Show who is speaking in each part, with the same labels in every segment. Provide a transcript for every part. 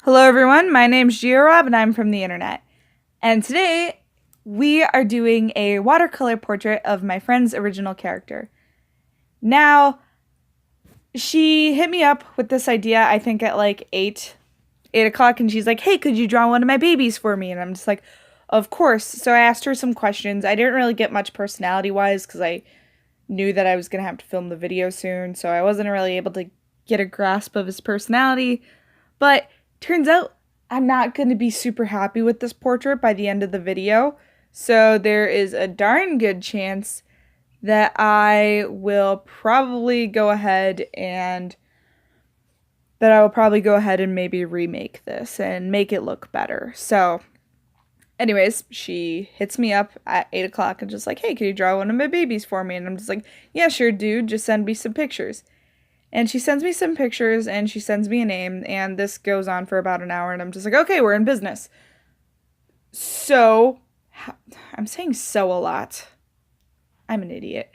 Speaker 1: Hello everyone, my name's GeoRob and I'm from the internet. And today we are doing a watercolor portrait of my friend's original character. Now, she hit me up with this idea, I think at like 8 o'clock, and she's like, hey, could you draw one of my babies for me? And I'm just like, of course. So I asked her some questions. I didn't really get much personality-wise because I knew that I was going to have to film the video soon, so I wasn't really able to get a grasp of his personality. But turns out I'm not going to be super happy with this portrait by the end of the video, so there is a darn good chance that I will probably go ahead and maybe remake this and make it look better. So anyways, she hits me up at 8 o'clock and just like, hey, can you draw one of my babies for me? And I'm just like, yeah, sure, dude, just send me some pictures. And she sends me some pictures, and she sends me a name, and this goes on for about an hour, and I'm just like, okay, we're in business. So, I'm saying so a lot. I'm an idiot.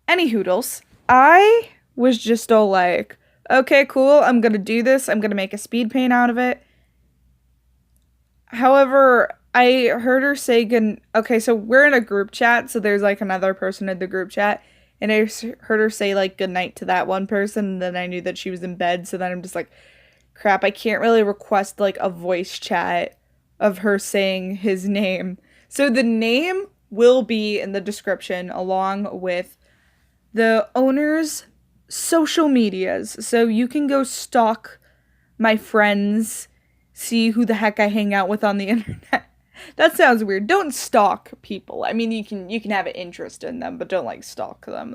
Speaker 1: Any hoodles, I was just all like, okay, cool, I'm gonna do this, I'm gonna make a speed paint out of it. However, I heard her say okay, so we're in a group chat, so there's like another person in the group chat, and I heard her say like good night to that one person, and then I knew that she was in bed, so then I'm just like, crap, I can't really request like a voice chat of her saying his name. So the name will be in the description along with the owner's social medias, so you can go stalk my friends, see who the heck I hang out with on the internet. That sounds weird. Don't stalk people. I mean, you can have an interest in them, but don't like stalk them.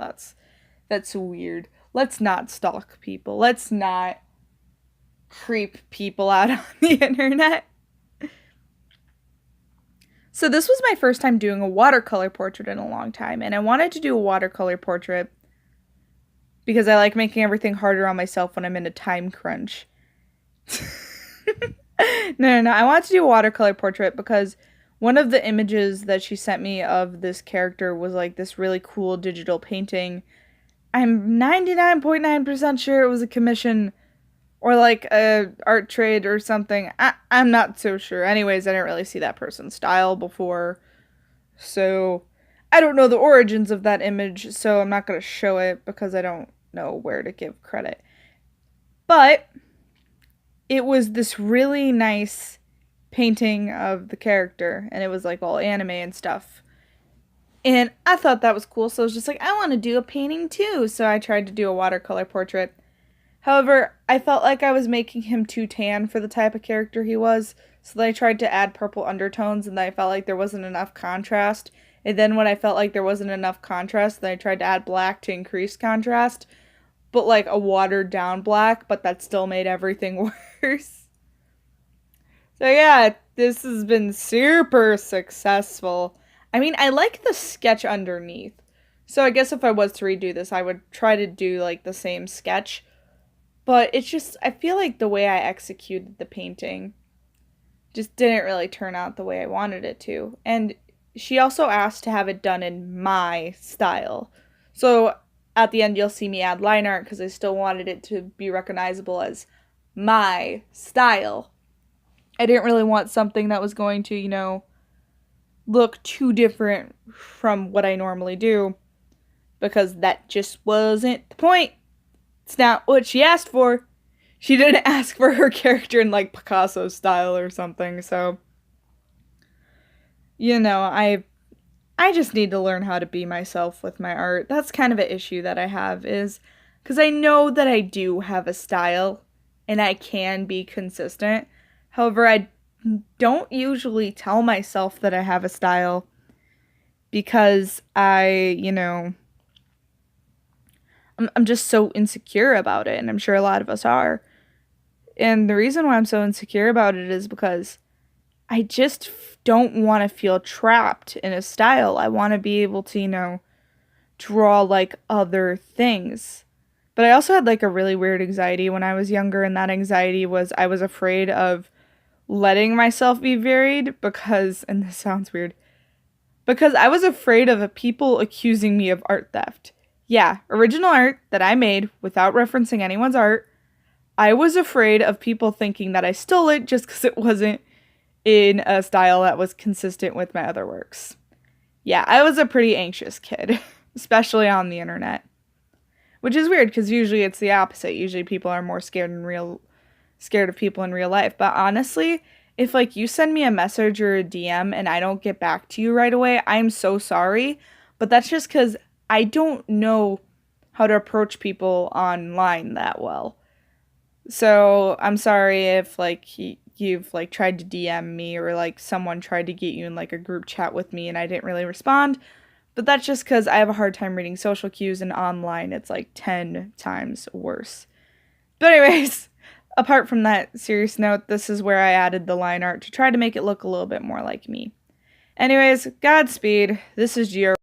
Speaker 1: That's weird. Let's not stalk people. Let's not creep people out on the internet. So this was my first time doing a watercolor portrait in a long time, and I wanted to do a watercolor portrait because I like making everything harder on myself when I'm in a time crunch. No. I wanted to do a watercolor portrait because one of the images that she sent me of this character was like this really cool digital painting. I'm 99.9% sure it was a commission or like a art trade or something. I'm not so sure. Anyways, I didn't really see that person's style before, so I don't know the origins of that image, so I'm not going to show it because I don't know where to give credit. But it was this really nice painting of the character, and it was like all anime and stuff. And I thought that was cool, so I was just like, I want to do a painting too. So I tried to do a watercolor portrait. However, I felt like I was making him too tan for the type of character he was, so then I tried to add purple undertones, and then I felt like there wasn't enough contrast. And then when I felt like there wasn't enough contrast, then I tried to add black to increase contrast, but like a watered down black, but that still made everything worse. So yeah, this has been super successful. I mean, I like the sketch underneath. So I guess if I was to redo this, I would try to do like the same sketch. But it's just, I feel like the way I executed the painting just didn't really turn out the way I wanted it to. And she also asked to have it done in my style. So at the end, you'll see me add line art because I still wanted it to be recognizable as my style. I didn't really want something that was going to, look too different from what I normally do, because that just wasn't the point. It's not what she asked for. She didn't ask for her character in like Picasso style or something, so I just need to learn how to be myself with my art. That's kind of an issue that I have, is because I know that I do have a style and I can be consistent. However, I don't usually tell myself that I have a style because I'm just so insecure about it, and I'm sure a lot of us are. And the reason why I'm so insecure about it is because I just don't want to feel trapped in a style. I want to be able to, draw like other things. But I also had like a really weird anxiety when I was younger, and that anxiety was I was afraid of letting myself be varied because, and this sounds weird, because I was afraid of people accusing me of art theft. Yeah, original art that I made without referencing anyone's art. I was afraid of people thinking that I stole it just because it wasn't in a style that was consistent with my other works. Yeah, I was a pretty anxious kid, especially on the internet. Which is weird because usually it's the opposite. Usually people are more scared of people in real life. But honestly, if like you send me a message or a DM and I don't get back to you right away, I'm so sorry. But that's just cuz I don't know how to approach people online that well. So, I'm sorry if like you've like tried to DM me or like someone tried to get you in like a group chat with me and I didn't really respond. But that's just because I have a hard time reading social cues and online it's like 10 times worse. But, anyways, apart from that serious note, this is where I added the line art to try to make it look a little bit more like me. Anyways, Godspeed. This is GeoRob.